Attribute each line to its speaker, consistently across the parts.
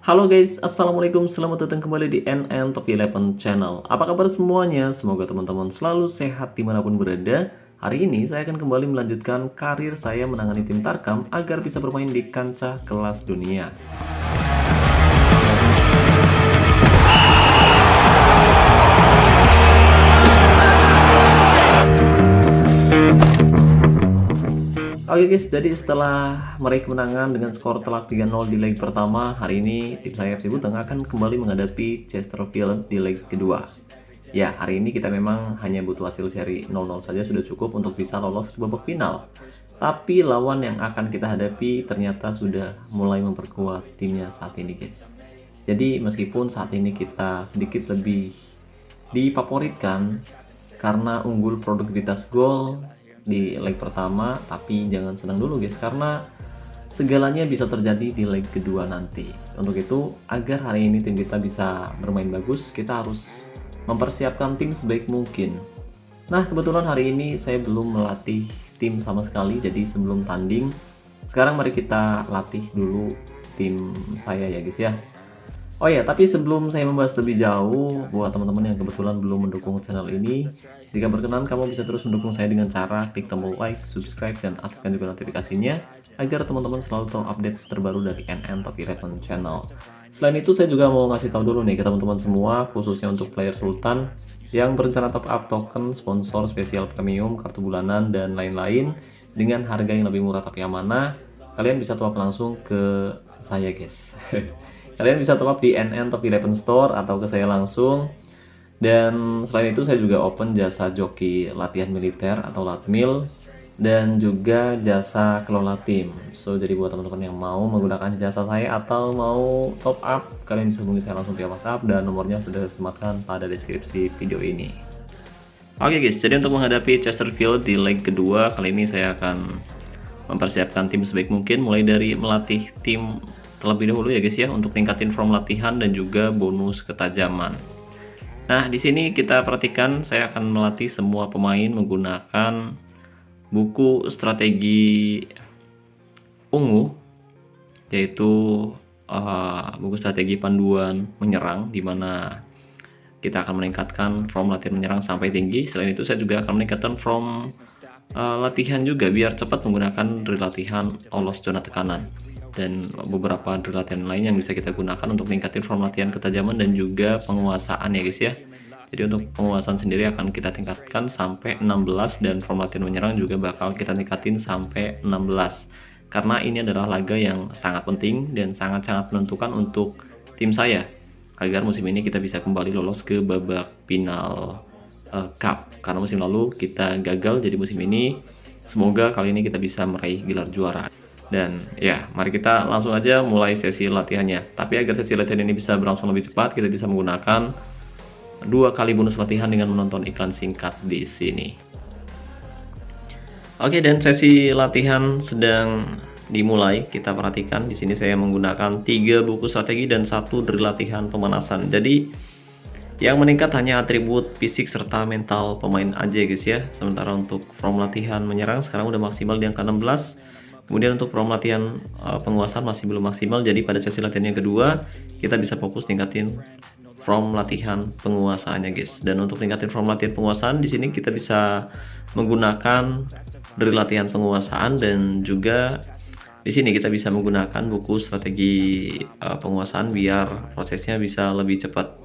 Speaker 1: Halo guys, assalamualaikum, selamat datang kembali di NN Top 11 Channel. Apa kabar semuanya? Semoga teman-teman selalu sehat dimanapun berada. Hari ini saya akan kembali melanjutkan karir saya menangani tim Tarkam agar bisa bermain di kancah kelas dunia. Oke guys, jadi setelah meraih kemenangan dengan skor telak 3-0 di leg pertama, hari ini tim saya FC Buteng akan kembali menghadapi Chesterfield di leg kedua. Ya, hari ini kita memang hanya butuh hasil seri 0-0 saja sudah cukup untuk bisa lolos ke babak final. Tapi lawan yang akan kita hadapi ternyata sudah mulai memperkuat timnya saat ini guys. Jadi meskipun saat ini kita sedikit lebih difavoritkan karena unggul produktivitas gol di leg pertama, tapi jangan senang dulu guys, karena segalanya bisa terjadi di leg kedua nanti. Untuk itu, agar hari ini tim kita bisa bermain bagus, kita harus mempersiapkan tim sebaik mungkin. Nah, kebetulan hari ini saya belum melatih tim sama sekali, jadi sebelum tanding, sekarang mari kita latih dulu tim saya ya guys ya. Oh ya, tapi sebelum saya membahas lebih jauh, buat teman-teman yang kebetulan belum mendukung channel ini, jika berkenan kamu bisa terus mendukung saya dengan cara klik tombol like, subscribe, dan aktifkan juga notifikasinya, agar teman-teman selalu tahu update terbaru dari NN Top 11 Channel. Selain itu, saya juga mau ngasih tahu dulu nih ke teman-teman semua, khususnya untuk player Sultan, yang berencana top up token, sponsor spesial premium, kartu bulanan, dan lain-lain, dengan harga yang lebih murah tapi amanah, kalian bisa top up langsung ke saya guys. Kalian bisa top up di NN Top 11 Store atau ke saya langsung. Dan selain itu saya juga open jasa joki latihan militer atau latmil, dan juga jasa kelola tim. So jadi buat teman-teman yang mau menggunakan jasa saya atau mau top up, kalian bisa hubungi saya langsung via WhatsApp, dan nomornya sudah disematkan pada deskripsi video ini. Oke guys, jadi untuk menghadapi Chesterfield di leg kedua, kali ini saya akan mempersiapkan tim sebaik mungkin, mulai dari melatih tim terlebih dahulu ya guys ya, untuk tingkatin form latihan dan juga bonus ketajaman. Nah, di sini kita perhatikan saya akan melatih semua pemain menggunakan buku strategi ungu, yaitu buku strategi panduan menyerang, di mana kita akan meningkatkan form latihan menyerang sampai tinggi. Selain itu saya juga akan meningkatkan form latihan juga biar cepat menggunakan drill latihan olos zona tekanan, dan beberapa drill latihan lain yang bisa kita gunakan untuk meningkatkan form latihan ketajaman dan juga penguasaan ya guys ya. Jadi untuk penguasaan sendiri akan kita tingkatkan sampai 16, dan form latihan menyerang juga bakal kita tingkatin sampai 16, karena ini adalah laga yang sangat penting dan sangat-sangat menentukan untuk tim saya agar musim ini kita bisa kembali lolos ke babak final cup, karena musim lalu kita gagal. Jadi musim ini semoga kali ini kita bisa meraih gelar juara. Dan ya, mari kita langsung aja mulai sesi latihannya. Tapi agar sesi latihan ini bisa berlangsung lebih cepat, kita bisa menggunakan 2 kali bonus latihan dengan menonton iklan singkat di sini. Oke, dan sesi latihan sedang dimulai. Kita perhatikan di sini saya menggunakan 3 buku strategi dan 1 drill latihan pemanasan. Jadi yang meningkat hanya atribut fisik serta mental pemain aja guys ya. Sementara untuk form latihan menyerang sekarang udah maksimal di angka 16. Kemudian untuk form latihan penguasaan masih belum maksimal. Jadi pada sesi latihan yang kedua kita bisa fokus tingkatin form latihan penguasaannya guys. Dan untuk tingkatin form latihan penguasaan di sini kita bisa menggunakan drill latihan penguasaan, dan juga di sini kita bisa menggunakan buku strategi penguasaan biar prosesnya bisa lebih cepat.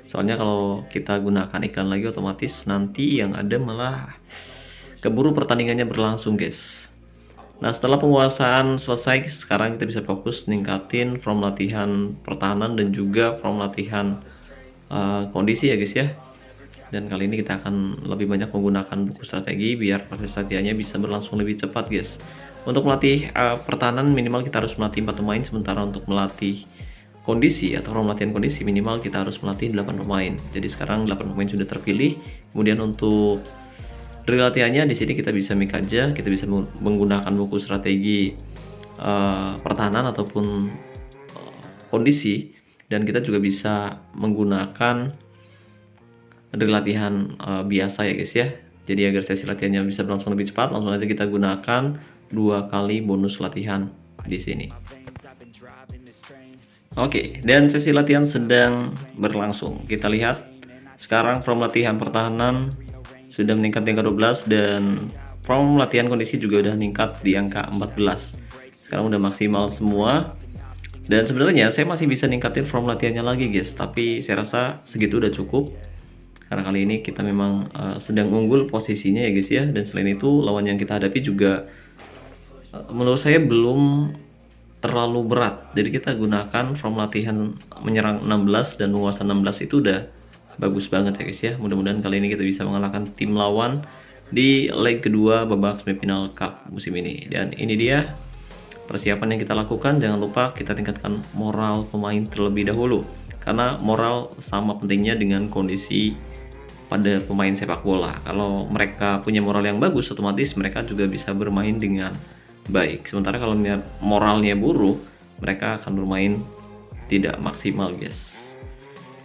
Speaker 1: Soalnya kalau kita gunakan iklan lagi otomatis nanti yang ada malah keburu pertandingannya berlangsung guys. Nah, setelah penguasaan selesai, sekarang kita bisa fokus ningkatin form latihan pertahanan dan juga form latihan kondisi ya guys ya. Dan kali ini kita akan lebih banyak menggunakan buku strategi biar proses latihannya bisa berlangsung lebih cepat guys. Untuk melatih pertahanan minimal kita harus melatih 4 pemain, sementara untuk melatih kondisi atau form latihan kondisi minimal kita harus melatih 8 pemain. Jadi sekarang 8 pemain sudah terpilih. Kemudian untuk drill latihannya di sini kita bisa mix aja, kita bisa menggunakan buku strategi pertahanan ataupun kondisi, dan kita juga bisa menggunakan drill latihan biasa ya guys ya. Jadi agar sesi latihannya bisa berlangsung lebih cepat, langsung aja kita gunakan 2 kali bonus latihan di sini. Oke, dan sesi latihan sedang berlangsung. Kita lihat sekarang form latihan pertahanan sudah meningkat di angka 12 dan form latihan kondisi juga udah meningkat di angka 14. Sekarang udah maksimal semua. Dan sebenarnya saya masih bisa ningkatin form latihannya lagi guys, tapi saya rasa segitu udah cukup. Karena kali ini kita memang sedang unggul posisinya ya guys ya. Dan selain itu lawan yang kita hadapi juga menurut saya belum terlalu berat, jadi kita gunakan form latihan menyerang 16 dan menguasai 16 itu udah bagus banget ya guys ya. Mudah-mudahan kali ini kita bisa mengalahkan tim lawan di leg kedua babak semifinal cup musim ini. Dan ini dia persiapan yang kita lakukan. Jangan lupa kita tingkatkan moral pemain terlebih dahulu, karena moral sama pentingnya dengan kondisi pada pemain sepak bola. Kalau mereka punya moral yang bagus, otomatis mereka juga bisa bermain dengan baik. Sementara kalau moralnya buruk, mereka akan bermain tidak maksimal guys.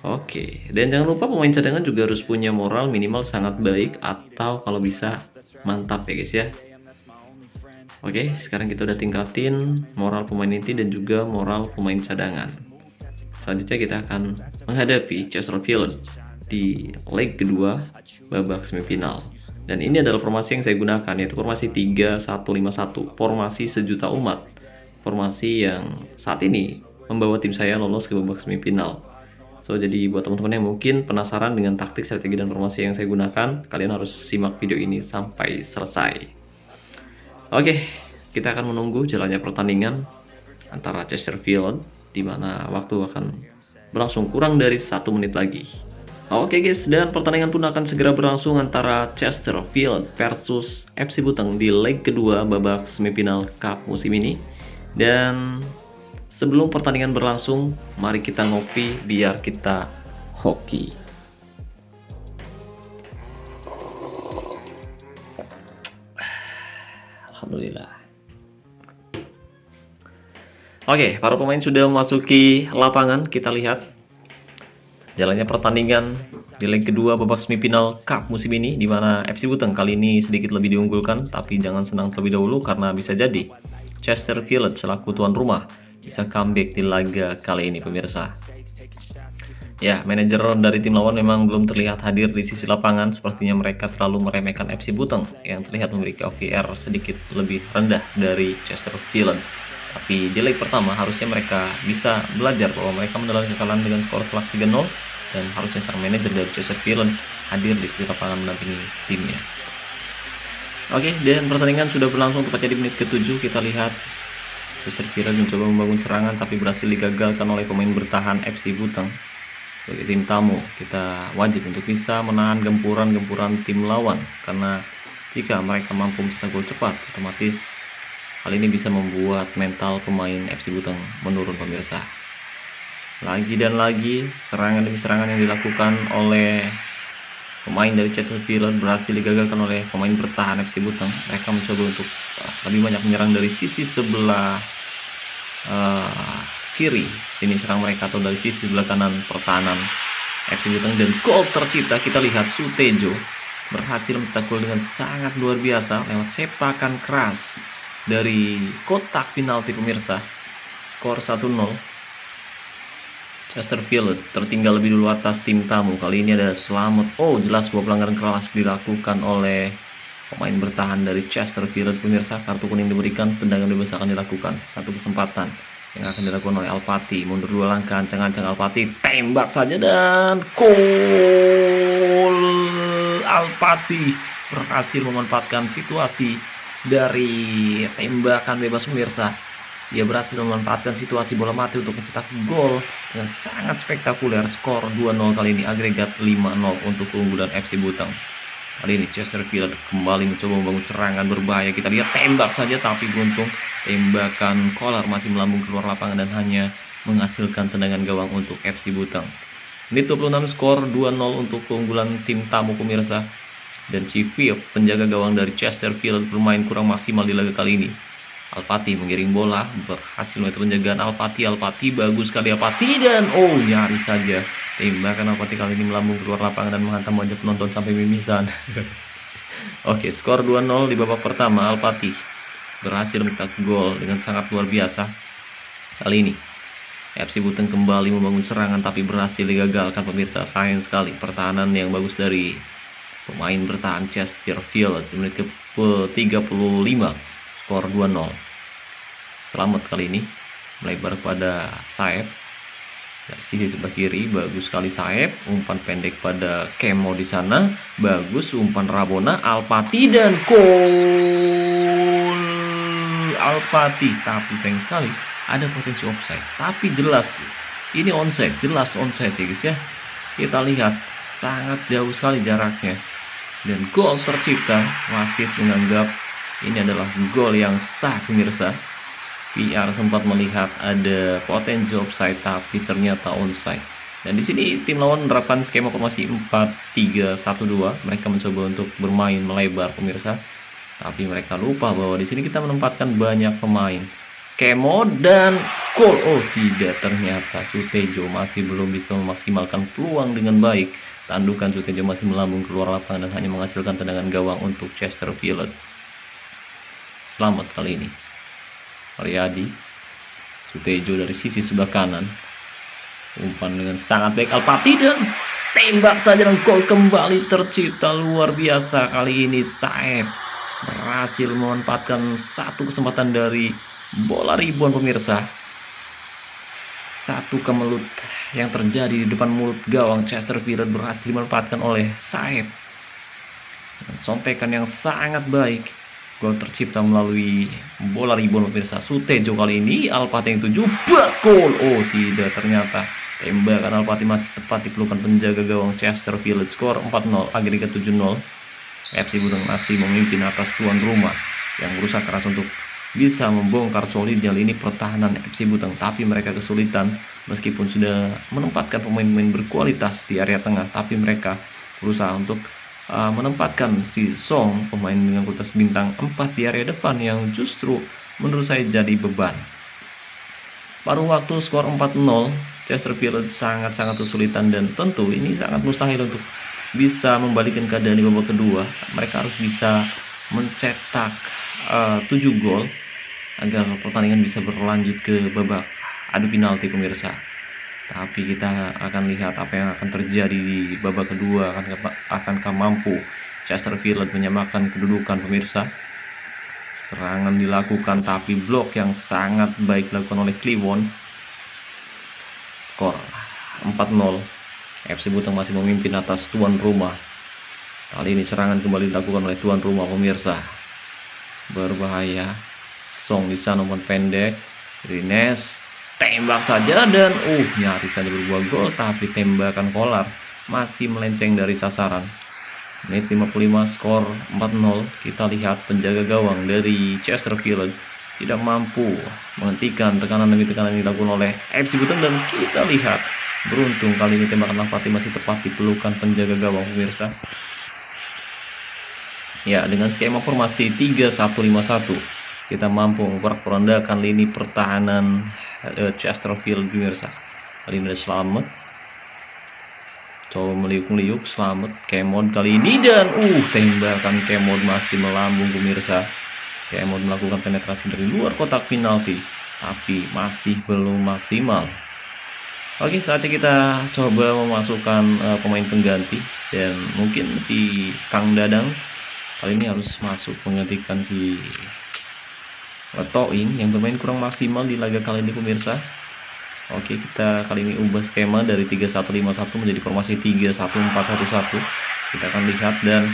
Speaker 1: Oke, dan jangan lupa pemain cadangan juga harus punya moral minimal sangat baik atau kalau bisa mantap ya guys ya. Oke, sekarang kita udah tingkatin moral pemain inti dan juga moral pemain cadangan. Selanjutnya kita akan menghadapi Chesterfield di leg kedua babak semifinal. Dan ini adalah formasi yang saya gunakan, yaitu formasi 3-1-5-1, formasi sejuta umat, formasi yang saat ini membawa tim saya lolos ke babak semifinal. So, jadi buat teman-teman yang mungkin penasaran dengan taktik, strategi, dan formasi yang saya gunakan, kalian harus simak video ini sampai selesai. Oke, kita akan menunggu jalannya pertandingan antara Chesterfield, di mana waktu akan berlangsung kurang dari 1 menit lagi. Oke guys, dan pertandingan pun akan segera berlangsung antara Chesterfield versus FC Buteng di leg kedua babak semifinal cup musim ini. Dan sebelum pertandingan berlangsung, mari kita ngopi biar kita hoki. Alhamdulillah. Oke, para pemain sudah memasuki lapangan. Kita lihat jalannya pertandingan di leg kedua babak semifinal cup musim ini, di mana FC Buteng kali ini sedikit lebih diunggulkan, tapi jangan senang terlebih dahulu karena bisa jadi Chesterfield selaku tuan rumah bisa comeback di laga kali ini pemirsa. Ya, manajer dari tim lawan memang belum terlihat hadir di sisi lapangan. Sepertinya mereka terlalu meremehkan FC Buteng yang terlihat memiliki OVR sedikit lebih rendah dari Chesterfield. Tapi di leg pertama harusnya mereka bisa belajar bahwa mereka menelan kekalahan dengan skor telak 3-0, dan harusnya sang manajer dari Chesterfield hadir di sisi lapangan mendampingi timnya. Oke, dan pertandingan sudah berlangsung tepatnya di menit ke-7. Kita lihat Chesterfield mencoba membangun serangan tapi berhasil digagalkan oleh pemain bertahan FC Buteng. Sebagai tim tamu, kita wajib untuk bisa menahan gempuran-gempuran tim lawan, karena jika mereka mampu mencetak gol cepat, otomatis hal ini bisa membuat mental pemain FC Buteng menurun pemirsa. Lagi dan lagi serangan demi serangan yang dilakukan oleh pemain dari Chesterfield berhasil digagalkan oleh pemain bertahan FC Buteng. Mereka mencoba untuk lebih banyak menyerang dari sisi sebelah kiri ini serang mereka, atau dari sisi sebelah kanan pertahanan FC Buteng, dan gol tercipta. Kita lihat Sutejo berhasil mencetak gol dengan sangat luar biasa lewat sepakan keras dari kotak penalti pemirsa. Skor 1-0. Chesterfield tertinggal lebih dulu atas tim tamu. Kali ini ada selamat. Oh, jelas sebuah pelanggaran keras dilakukan oleh pemain bertahan dari Chesterfield pemirsa. Kartu kuning diberikan, tendangan bebas akan dilakukan. Satu kesempatan yang akan dilakukan oleh Alpati. Mundur 2 langkah, ancang-ancang Alpati tembak saja dan gol. Alpati berhasil memanfaatkan situasi dari tembakan bebas pemirsa. Dia berhasil memanfaatkan situasi bola mati untuk mencetak gol dengan sangat spektakuler. Skor 2-0 kali ini, agregat 5-0 untuk keunggulan FC Buteng. Kali ini Chesterfield kembali mencoba membangun serangan berbahaya. Kita lihat tembak saja tapi beruntung tembakan Kolar masih melambung keluar lapangan dan hanya menghasilkan tendangan gawang untuk FC Buteng. Menit 26, skor 2-0 untuk keunggulan tim tamu pemirsa. Dan Civiv, penjaga gawang dari Chesterfield, bermain kurang maksimal di laga kali ini. Alpati mengiring bola, berhasil menutup penjagaan Alpati bagus sekali Alpati, dan oh, nyaris saja tembakan Alpati kali ini melambung keluar lapangan dan menghantam wajah penonton sampai mimisan. Oke, skor 2-0 di babak pertama. Alpati berhasil mencetak gol dengan sangat luar biasa kali ini. FC Buteng kembali membangun serangan tapi berhasil digagalkan pemirsa. Sayang sekali pertahanan yang bagus dari pemain bertahan Chesterfield di menit ke-35, skor 2-0. Selamat kali ini melebar pada sayap dari sisi sebelah kiri, bagus sekali sayap, umpan pendek pada Kemo di sana, bagus umpan Rabona, Alpati dan gol Alpati, tapi sayang sekali ada potensi offside, tapi jelas ini onside, jelas onside ya guys ya. Kita lihat sangat jauh sekali jaraknya dan gol tercipta. Wasit menganggap ini adalah gol yang sah pemirsa. VR sempat melihat ada potensi offside tapi ternyata onside. Dan di sini tim lawan menerapkan skema formasi 4-3-1-2. Mereka mencoba untuk bermain melebar pemirsa. Tapi mereka lupa bahwa di sini kita menempatkan banyak pemain. Kemo dan gol. Oh tidak, ternyata Sutejo masih belum bisa memaksimalkan peluang dengan baik. Tandukan Sutejo masih melambung keluar lapangan dan hanya menghasilkan tendangan gawang untuk Chesterfield. Selamat kali ini Riyadi. Sutejo dari sisi sebelah kanan, umpan dengan sangat baik Alpati dan tembak saja dan gol kembali tercipta. Luar biasa kali ini Saeb berhasil memanfaatkan satu kesempatan dari bola ribuan pemirsa. Satu kemelut yang terjadi di depan mulut gawang Chesterfield berhasil dimanfaatkan oleh Saeb. Sontekan yang sangat baik. Gol tercipta melalui bola ribuan pemirsa. Sutejo kali ini, Alpati yang 7 gol. Oh tidak, ternyata tembakan Alpati masih tepat di pelukan penjaga gawang Chesterfield. Skor 4-0, agregat 7-0. FC Buteng masih memimpin atas tuan rumah yang berusaha keras untuk bisa membongkar solidnya lini pertahanan FC Buteng, tapi mereka kesulitan meskipun sudah menempatkan pemain-pemain berkualitas di area tengah, tapi mereka berusaha untuk menempatkan si Song, pemain dengan kualitas bintang 4 di area depan yang justru menurut saya jadi beban. Paruh waktu skor 4-0, Chesterfield sangat-sangat kesulitan dan tentu ini sangat mustahil untuk bisa membalikkan keadaan di babak kedua. Mereka harus bisa mencetak 7 gol agar pertandingan bisa berlanjut ke babak adu penalti pemirsa. Tapi kita akan lihat apa yang akan terjadi di babak kedua. Akankah mampu Chesterfield menyamakan kedudukan pemirsa? Serangan dilakukan tapi blok yang sangat baik dilakukan oleh Kliwon. Skor 4-0. FC Buteng masih memimpin atas tuan rumah. Kali ini serangan kembali dilakukan oleh tuan rumah pemirsa. Berbahaya. Song di sana umpan pendek. Rines tembak saja dan nyaris saja berbuah gol, tapi tembakan Kolar masih melenceng dari sasaran. Menit 55, skor 4-0. Kita lihat penjaga gawang dari Chesterfield tidak mampu menghentikan tekanan demi tekanan yang dilakukan oleh FC Buteng, dan kita lihat beruntung kali ini tembakan Alpati masih tepat di pelukan penjaga gawang pemirsa. Ya, dengan skema formasi 3-1-5-1 kita mampu memperandakan lini pertahanan Chesterfield pemirsa. Kali ini selamat, coba meliuk-liuk, selamat Kemod kali ini dan tembakan Kemod masih melambung pemirsa. Kemod melakukan penetrasi dari luar kotak penalti tapi masih belum maksimal. Oke, saatnya kita coba memasukkan pemain pengganti, dan mungkin si Kang Dadang kali ini harus masuk menggantikan si Toing yang bermain kurang maksimal di laga kali ini pemirsa. Oke, kita kali ini ubah skema dari 3-1-5-1 menjadi formasi 3-1-4-1-1. Kita akan lihat dan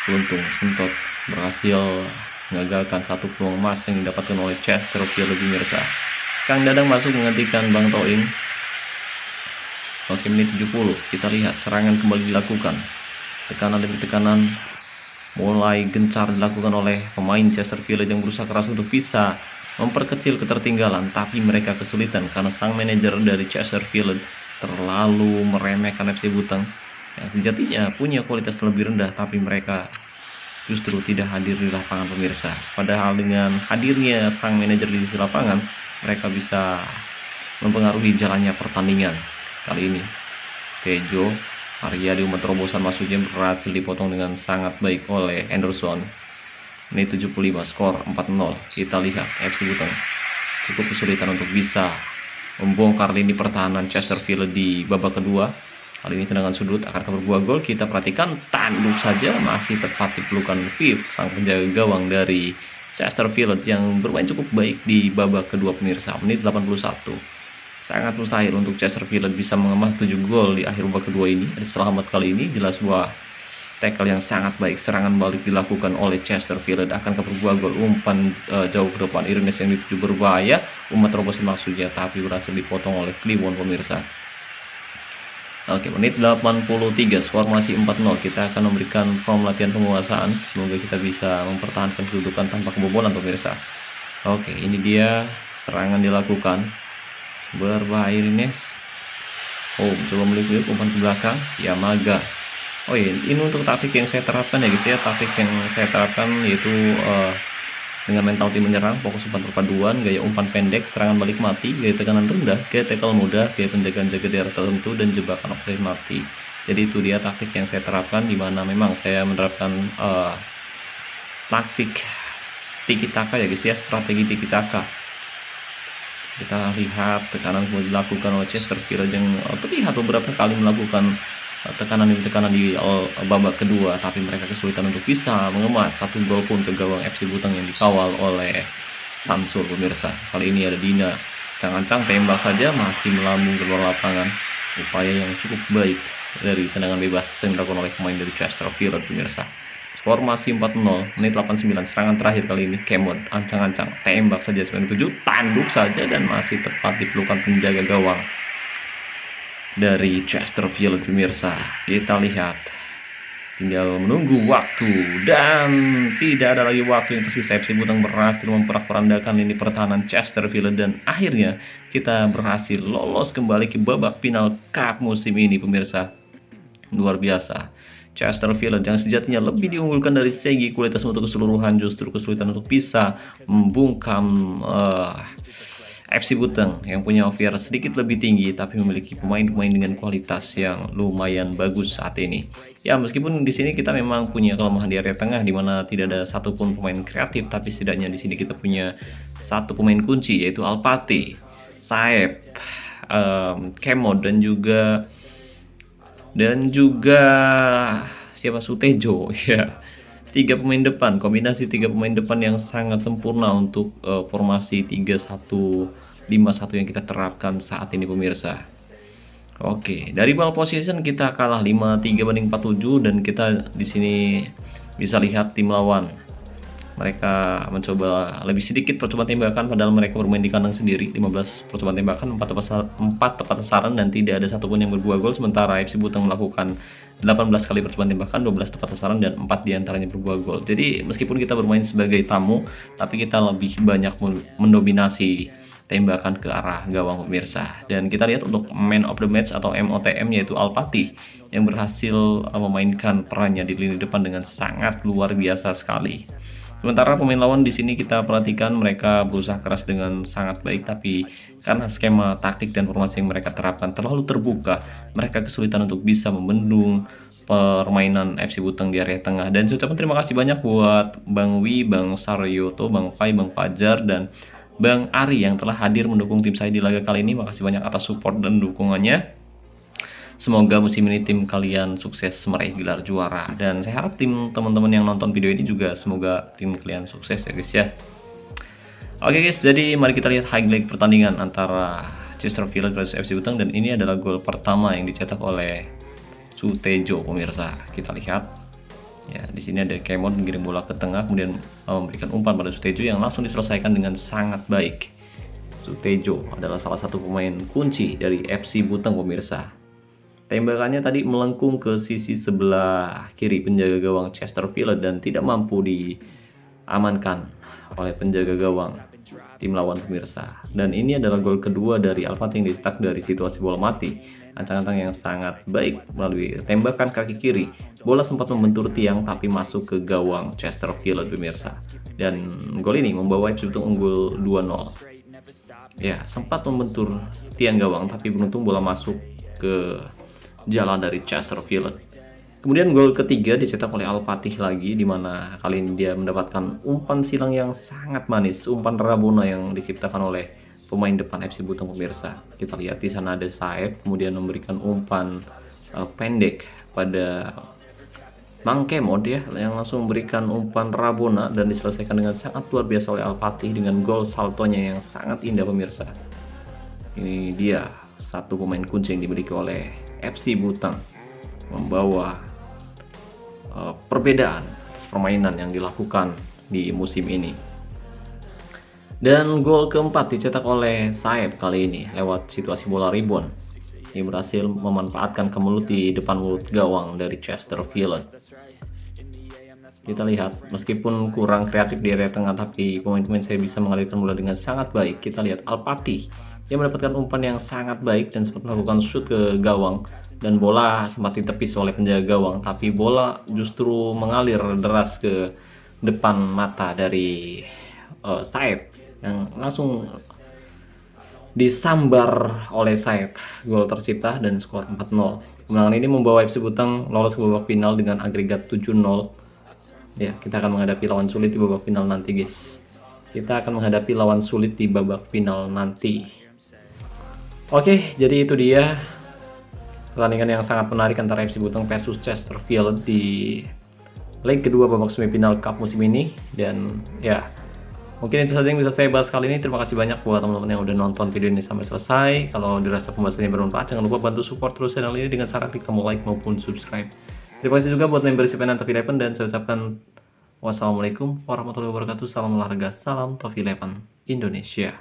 Speaker 1: beruntung Sentot berhasil mengagalkan satu peluang emas yang didapatkan oleh Chesterfield pemirsa. Kang Dadang masuk menggantikan Bang Toing. Oke, menit 70 kita lihat serangan kembali dilakukan. Tekanan demi tekanan mulai gencar dilakukan oleh pemain Chesterfield yang berusaha keras untuk bisa memperkecil ketertinggalan, tapi mereka kesulitan karena sang manajer dari Chesterfield terlalu meremehkan FC Buteng yang sejatinya punya kualitas lebih rendah, tapi mereka justru tidak hadir di lapangan pemirsa. Padahal dengan hadirnya sang manajer di sisi lapangan, mereka bisa mempengaruhi jalannya pertandingan. Kali ini Tejo Arya di umpan terobosan masuknya berhasil dipotong dengan sangat baik oleh Anderson. Menit 75, skor 4-0. Kita lihat FC Buteng cukup kesulitan untuk bisa membongkar lini pertahanan Chesterfield di babak kedua. Kali ini tendangan sudut akan berbuah gol. Kita perhatikan tanduk saja masih tepat di pelukan Viv, sang penjaga gawang dari Chesterfield yang bermain cukup baik di babak kedua pemirsa. Menit 81. Sangat mustahil untuk Chesterfield bisa mengemas 7 gol di akhir babak kedua ini. Ada selamat kali ini jelas sebuah tackle yang sangat baik. Serangan balik dilakukan oleh Chesterfield akan berbuah gol. Umpan jauh ke depan Irnes yang dituju berbahaya. Umat terobos maksudnya tapi berhasil dipotong oleh Kliwon pemirsa. Oke, menit 83, skor masih 4-0. Kita akan memberikan form latihan penguasaan. Semoga kita bisa mempertahankan kedudukan tanpa kebobolan pemirsa. Oke, ini dia serangan dilakukan. Berbahaya Irnes. Oh, coba melihat umpan ke belakang. Yamaga. Oh iya, ini untuk taktik yang saya terapkan ya guys ya. Taktik yang saya terapkan yaitu dengan mentality menyerang, fokus umpan perpaduan, gaya umpan pendek, serangan balik mati, gaya tekanan rendah, gaya tackle mudah, gaya penjagaan jaga daerah tertentu, dan jebakan offside mati. Jadi itu dia taktik yang saya terapkan, dimana memang saya menerapkan taktik tiki taka ya guys ya, strategi tiki taka. Kita lihat tekanan yang dilakukan oleh Chesterfield yang terlihat beberapa kali melakukan tekanan di babak kedua, tapi mereka kesulitan untuk bisa mengemas 1 gol pun ke gawang FC Buteng yang dikawal oleh Samsul pemirsa. Kali ini ada Dina Cang-Ancang tembak saja masih melambung ke luar lapangan. Upaya yang cukup baik dari tendangan bebas yang dilakukan oleh pemain dari Chesterfield pemirsa. Skor masih 4-0. Menit 89, serangan terakhir kali ini Kemod ancang-ancang tembak saja 97, tanduk saja dan masih tepat di pelukan penjaga gawang dari Chesterfield pemirsa. Kita lihat, tinggal menunggu waktu dan tidak ada lagi waktu yang tersisa. FC Buteng berhasil memporak-porandakan lini pertahanan Chesterfield dan akhirnya kita berhasil lolos kembali ke babak final Cup musim ini pemirsa. Luar biasa. Chesterfield yang sejatinya lebih diunggulkan dari segi kualitas untuk keseluruhan justru kesulitan untuk bisa membungkam FC Buteng yang punya OVR sedikit lebih tinggi tapi memiliki pemain-pemain dengan kualitas yang lumayan bagus saat ini. Ya, meskipun di sini kita memang punya kelemahan di area tengah di mana tidak ada satupun pemain kreatif, tapi setidaknya di sini kita punya satu pemain kunci yaitu Alpati, Saeb, Kemo dan juga siapa Sutejo ya. 3 pemain depan, kombinasi 3 pemain depan yang sangat sempurna untuk formasi 3-1-5-1 yang kita terapkan saat ini pemirsa. Oke, dari ball position kita kalah 5-3 banding 4-7 dan kita di sini bisa lihat tim lawan. Mereka mencoba lebih sedikit percobaan tembakan padahal mereka bermain di kandang sendiri. 15 percobaan tembakan, 4 tepat sasaran dan tidak ada satupun yang berbuah gol, sementara FC Buteng melakukan 18 kali percobaan tembakan, 12 tepat sasaran dan 4 diantaranya berbuah gol. Jadi meskipun kita bermain sebagai tamu, tapi kita lebih banyak mendominasi tembakan ke arah gawang pemirsa. Dan kita lihat untuk man of the match atau MOTM yaitu Alpati yang berhasil memainkan perannya di lini depan dengan sangat luar biasa sekali. Sementara pemain lawan di sini kita perhatikan mereka berusaha keras dengan sangat baik, tapi karena skema taktik dan formasi yang mereka terapkan terlalu terbuka, mereka kesulitan untuk bisa membendung permainan FC Buteng di area tengah. Dan saya ucapkan terima kasih banyak buat Bang Wi, Bang Saryoto, Bang Pai, Bang Fajar, dan Bang Ari yang telah hadir mendukung tim saya di laga kali ini. Makasih banyak atas support dan dukungannya. Semoga musim ini tim kalian sukses meraih gelar juara, dan saya harap tim teman-teman yang nonton video ini juga semoga tim kalian sukses ya guys ya. Oke guys, jadi mari kita lihat highlight pertandingan antara Chesterfield versus FC Buteng, dan ini adalah gol pertama yang dicetak oleh Sutejo pemirsa. Kita lihat ya, di sini ada Kemon mengirim bola ke tengah kemudian memberikan umpan pada Sutejo yang langsung diselesaikan dengan sangat baik. Sutejo adalah salah satu pemain kunci dari FC Buteng pemirsa. Tembakannya tadi melengkung ke sisi sebelah kiri penjaga gawang Chesterfield dan tidak mampu diamankan oleh penjaga gawang tim lawan pemirsa. Dan ini adalah gol kedua dari Alpati yang dicetak dari situasi bola mati. Ancang-ancang yang sangat baik melalui tembakan kaki kiri. Bola sempat membentur tiang tapi masuk ke gawang Chesterfield pemirsa. Dan gol ini membawa FC Buteng unggul 2-0. Ya, sempat membentur tiang gawang tapi beruntung bola masuk ke jalan dari Chesterfield. Kemudian gol ketiga dicetak oleh Al Fatih lagi, di mana kali ini dia mendapatkan umpan silang yang sangat manis, umpan Rabona yang diciptakan oleh pemain depan FC Buteng pemirsa. Kita lihat di sana ada Saeb, kemudian memberikan umpan pendek pada Mangkemod ya, yang langsung memberikan umpan Rabona dan diselesaikan dengan sangat luar biasa oleh Al Fatih dengan gol saltonya yang sangat indah pemirsa. Ini dia satu pemain kunci yang dimiliki oleh FC Buteng, membawa perbedaan permainan yang dilakukan di musim ini. Dan gol keempat dicetak oleh Saeb kali ini lewat situasi bola rebound. Ini berhasil memanfaatkan kemelut di depan mulut gawang dari Chesterfield. Kita lihat, meskipun kurang kreatif di area tengah, tapi pemain-pemain saya bisa mengalirkan bola dengan sangat baik. Kita lihat Al Fatih yang mendapatkan umpan yang sangat baik dan sempat melakukan shoot ke gawang, dan bola sempat ditepis oleh penjaga gawang, tapi bola justru mengalir deras ke depan mata dari Saeb yang langsung disambar oleh Saeb. Gol tercipta dan skor 4-0. Kemenangan ini membawa FC Buteng lolos ke babak final dengan agregat 7-0. Ya, kita akan menghadapi lawan sulit di babak final nanti, guys. Kita akan menghadapi lawan sulit di babak final nanti. Oke, jadi itu dia pertandingan yang sangat menarik antara FC Buteng versus Chesterfield di leg kedua babak semifinal Cup musim ini. Dan ya, mungkin itu saja yang bisa saya bahas kali ini. Terima kasih banyak buat teman-teman yang udah nonton video ini sampai selesai. Kalau dirasa pembahasannya bermanfaat, jangan lupa bantu support terus channel ini dengan cara klik tombol like maupun subscribe. Terima kasih juga buat membership Top11, dan saya ucapkan wassalamualaikum warahmatullahi wabarakatuh. Salam olahraga, salam Top11 Indonesia.